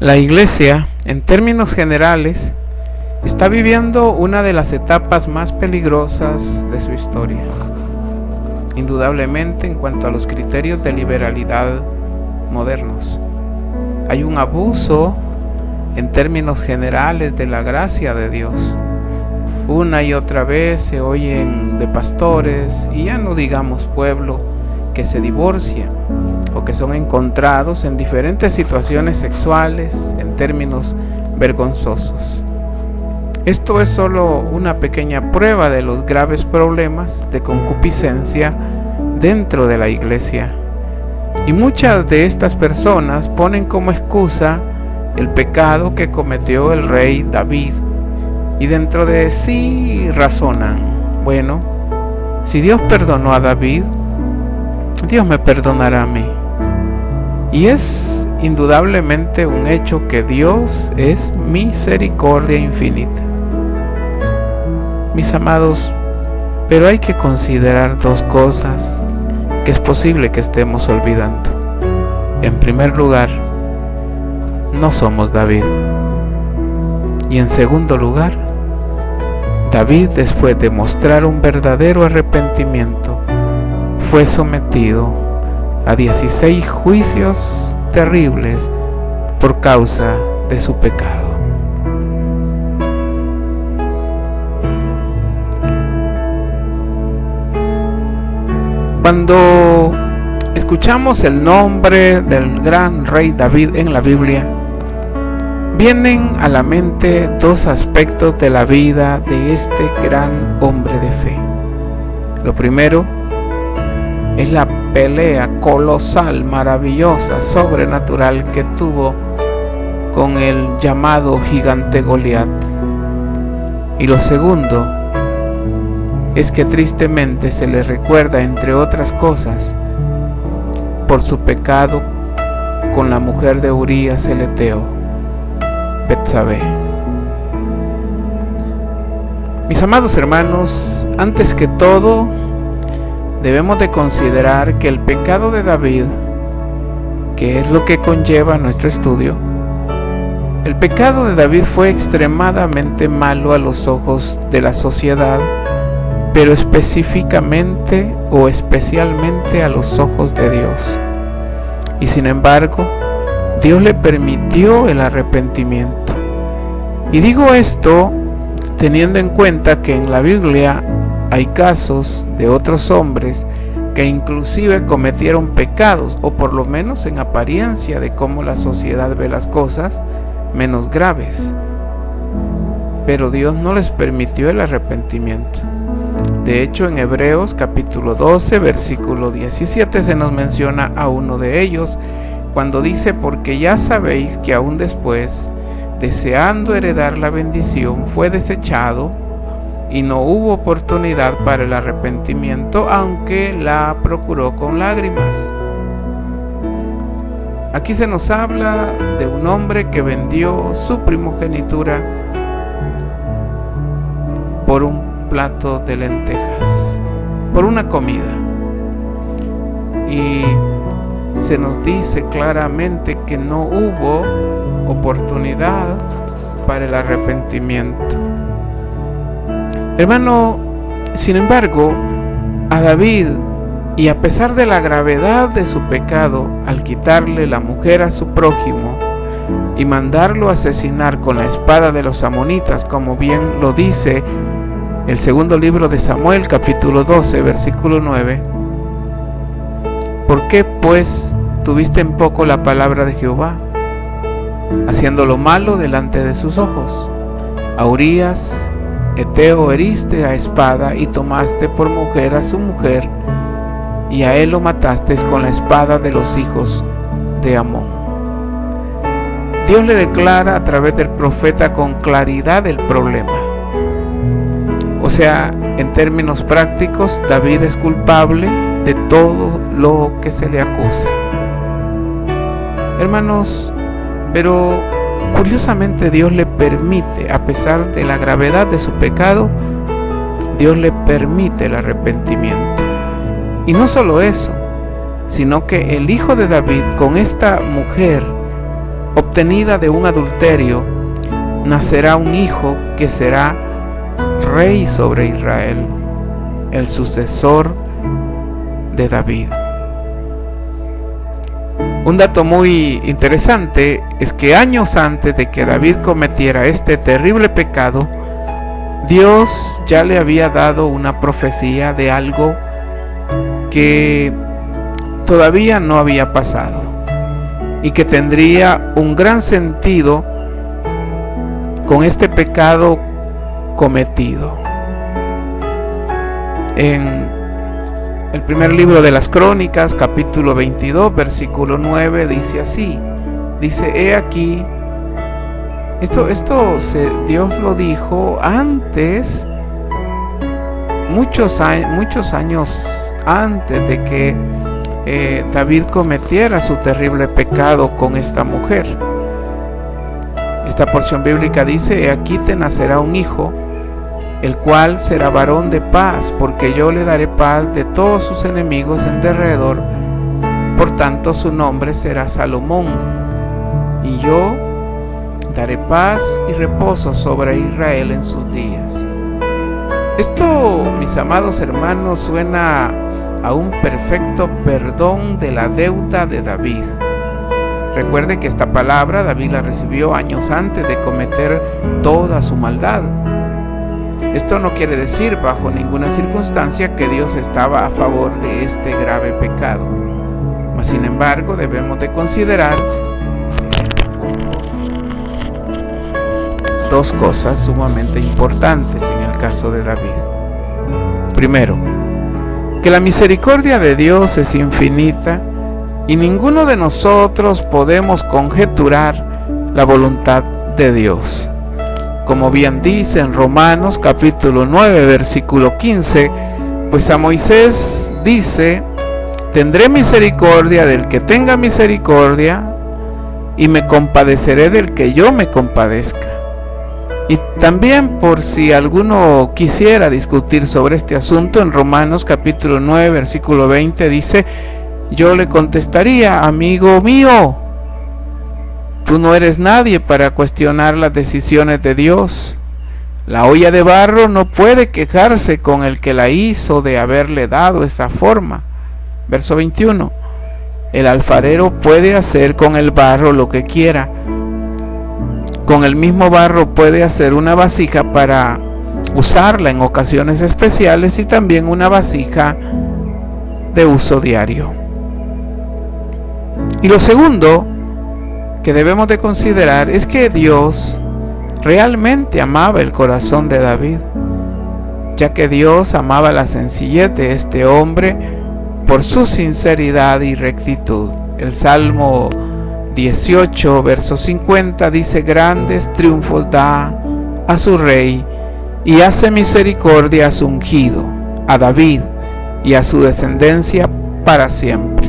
La Iglesia, en términos generales, está viviendo una de las etapas más peligrosas de su historia. Indudablemente, en cuanto a los criterios de liberalidad modernos, hay un abuso en términos generales de la gracia de Dios. Una y otra vez se oyen de pastores, y ya no digamos pueblo, que se divorcian o que son encontrados en diferentes situaciones sexuales en términos vergonzosos. Esto es solo una pequeña prueba de los graves problemas de concupiscencia dentro de la iglesia. Y muchas de estas personas ponen como excusa el pecado que cometió el rey David. Y dentro de sí razonan: bueno, si Dios perdonó a David, Dios me perdonará a mí. Y es indudablemente un hecho que Dios es misericordia infinita. Mis amados, pero hay que considerar dos cosas que es posible que estemos olvidando. En primer lugar, no somos David. Y en segundo lugar, David, después de mostrar un verdadero arrepentimiento, fue sometido a 16 juicios terribles por causa de su pecado. Cuando escuchamos el nombre del gran rey David en la Biblia, vienen a la mente dos aspectos de la vida de este gran hombre de fe. Lo primero es la pelea colosal, maravillosa, sobrenatural que tuvo con el llamado gigante Goliat. Y lo segundo es que tristemente se le recuerda, entre otras cosas, por su pecado con la mujer de Urías el Eteo, Betsabé. Mis amados hermanos, antes que todo, debemos de considerar que el pecado de David, que es lo que conlleva nuestro estudio, el pecado de David fue extremadamente malo a los ojos de la sociedad, pero específicamente o especialmente a los ojos de Dios. Y sin embargo, Dios le permitió el arrepentimiento. Y digo esto teniendo en cuenta que en la Biblia hay casos de otros hombres que inclusive cometieron pecados, o por lo menos en apariencia de cómo la sociedad ve las cosas, menos graves. Pero Dios no les permitió el arrepentimiento. De hecho, en Hebreos capítulo 12, versículo 17 se nos menciona a uno de ellos, cuando dice: porque ya sabéis que aún después, deseando heredar la bendición, fue desechado, y no hubo oportunidad para el arrepentimiento, aunque la procuró con lágrimas. Aquí se nos habla de un hombre que vendió su primogenitura por un plato de lentejas, por una comida. Y se nos dice claramente que no hubo oportunidad para el arrepentimiento. Hermano, sin embargo, a David, y a pesar de la gravedad de su pecado, al quitarle la mujer a su prójimo y mandarlo a asesinar con la espada de los amonitas, como bien lo dice el segundo libro de Samuel, capítulo 12, versículo 9, ¿por qué pues tuviste en poco la palabra de Jehová, haciendo lo malo delante de sus ojos? A Urías Eteo heriste a espada y tomaste por mujer a su mujer, y a él lo mataste con la espada de los hijos de Amón. Dios le declara a través del profeta con claridad el problema. O sea, en términos prácticos, David es culpable de todo lo que se le acusa. Hermanos, pero curiosamente Dios le permite, a pesar de la gravedad de su pecado, Dios le permite el arrepentimiento. Y no solo eso, sino que el hijo de David con esta mujer obtenida de un adulterio, nacerá un hijo que será rey sobre Israel, el sucesor de David. Un dato muy interesante es que años antes de que David cometiera este terrible pecado, Dios ya le había dado una profecía de algo que todavía no había pasado y que tendría un gran sentido con este pecado cometido. En el primer libro de las Crónicas, capítulo 22, versículo 9, dice así, dice, he aquí, Dios lo dijo antes, muchos años antes de que David cometiera su terrible pecado con esta mujer. Esta porción bíblica dice, he aquí te nacerá un hijo, el cual será varón de paz, porque yo le daré paz de todos sus enemigos en derredor. Por tanto, su nombre será Salomón, y yo daré paz y reposo sobre Israel en sus días. Esto, mis amados hermanos, suena a un perfecto perdón de la deuda de David. Recuerde que esta palabra David la recibió años antes de cometer toda su maldad. Esto no quiere decir bajo ninguna circunstancia que Dios estaba a favor de este grave pecado. Mas sin embargo debemos de considerar dos cosas sumamente importantes en el caso de David. Primero, que la misericordia de Dios es infinita y ninguno de nosotros podemos conjeturar la voluntad de Dios. Como bien dice en Romanos capítulo 9 versículo 15, pues a Moisés dice, tendré misericordia del que tenga misericordia y me compadeceré del que yo me compadezca. Y también, por si alguno quisiera discutir sobre este asunto, en Romanos capítulo 9 versículo 20 dice, yo le contestaría, amigo mío, tú no eres nadie para cuestionar las decisiones de Dios. La olla de barro no puede quejarse con el que la hizo de haberle dado esa forma. Verso 21. El alfarero puede hacer con el barro lo que quiera. Con el mismo barro puede hacer una vasija para usarla en ocasiones especiales y también una vasija de uso diario. Y lo segundo que debemos de considerar es que Dios realmente amaba el corazón de David, ya que Dios amaba la sencillez de este hombre por su sinceridad y rectitud. El Salmo 18, verso 50 dice, grandes triunfos da a su rey y hace misericordia a su ungido, a David y a su descendencia para siempre.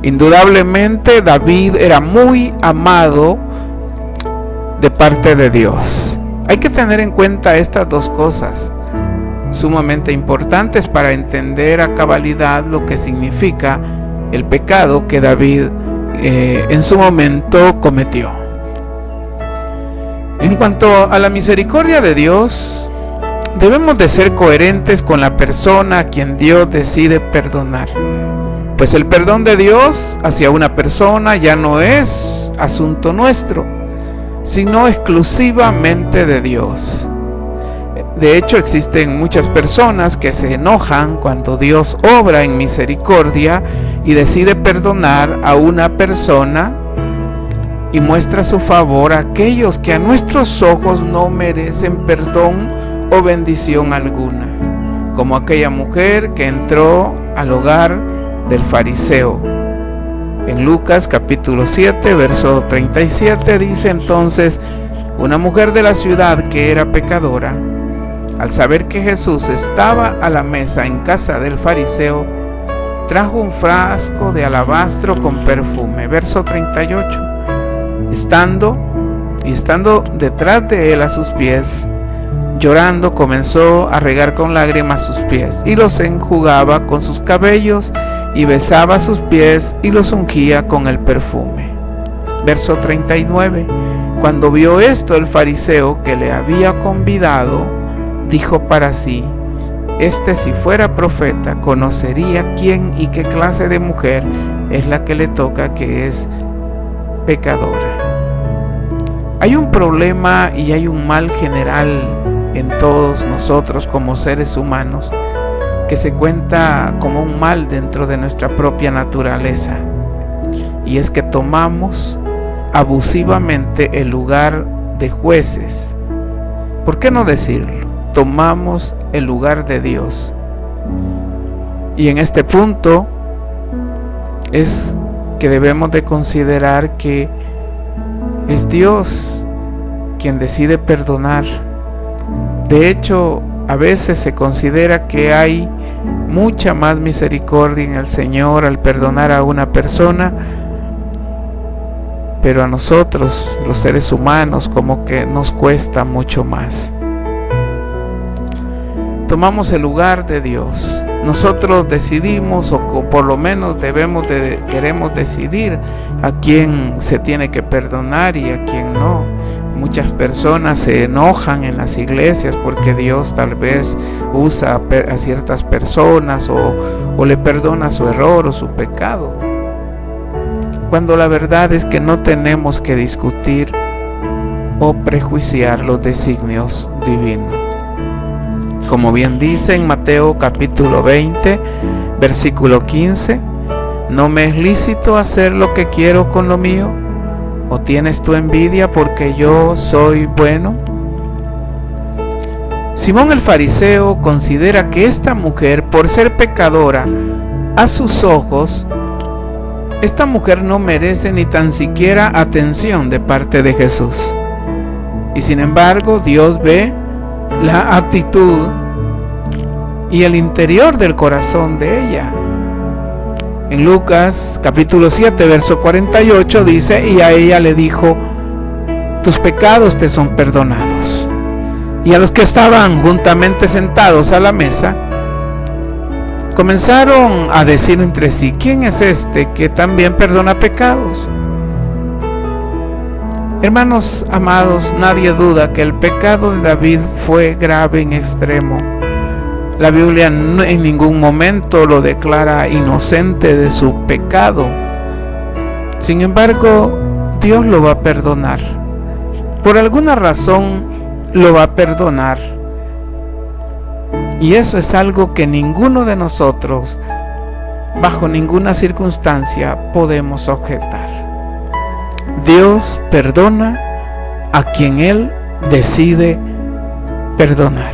Indudablemente David era muy amado de parte de Dios. Hay que tener en cuenta estas dos cosas sumamente importantes para entender a cabalidad lo que significa el pecado que David en su momento cometió. En cuanto a la misericordia de Dios, debemos de ser coherentes con la persona a quien Dios decide perdonar. Pues el perdón de Dios hacia una persona ya no es asunto nuestro, sino exclusivamente de Dios. De hecho, existen muchas personas que se enojan cuando Dios obra en misericordia y decide perdonar a una persona y muestra su favor a aquellos que a nuestros ojos no merecen perdón o bendición alguna, como aquella mujer que entró al hogar del fariseo. En Lucas capítulo 7 verso 37 dice, entonces una mujer de la ciudad que era pecadora, al saber que Jesús estaba a la mesa en casa del fariseo, trajo un frasco de alabastro con perfume. Verso 38. Estando detrás de él a sus pies, llorando, comenzó a regar con lágrimas sus pies y los enjugaba con sus cabellos y besaba sus pies y los ungía con el perfume. Verso 39. Cuando vio esto, el fariseo que le había convidado dijo para sí: si fuera profeta, conocería quién y qué clase de mujer es la que le toca, que es pecadora. Hay un problema y hay un mal general en todos nosotros como seres humanos que se cuenta como un mal dentro de nuestra propia naturaleza, y es que tomamos abusivamente el lugar de jueces. ¿Por qué no decirlo? Tomamos el lugar de Dios. Y en este punto es que debemos de considerar que es Dios quien decide perdonar. De hecho, a veces se considera que hay mucha más misericordia en el Señor al perdonar a una persona, pero a nosotros, los seres humanos, como que nos cuesta mucho más. Tomamos el lugar de Dios. Nosotros decidimos, o por lo menos queremos decidir a quién se tiene que perdonar y a quién no. Muchas personas se enojan en las iglesias porque Dios tal vez usa a ciertas personas o le perdona su error o su pecado, cuando la verdad es que no tenemos que discutir o prejuiciar los designios divinos. Como bien dice en Mateo capítulo 20, versículo 15, ¿no me es lícito hacer lo que quiero con lo mío? ¿O tienes tú envidia porque yo soy bueno? Simón el fariseo considera que esta mujer, por ser pecadora a sus ojos, esta mujer no merece ni tan siquiera atención de parte de Jesús. Y sin embargo, Dios ve la actitud y el interior del corazón de ella. En Lucas capítulo 7, verso 48 dice: y a ella le dijo: tus pecados te son perdonados. Y a los que estaban juntamente sentados a la mesa, comenzaron a decir entre sí: ¿quién es este que también perdona pecados? Hermanos amados, nadie duda que el pecado de David fue grave en extremo. La Biblia en ningún momento lo declara inocente de su pecado. Sin embargo, Dios lo va a perdonar. Por alguna razón lo va a perdonar. Y eso es algo que ninguno de nosotros, bajo ninguna circunstancia, podemos objetar. Dios perdona a quien Él decide perdonar.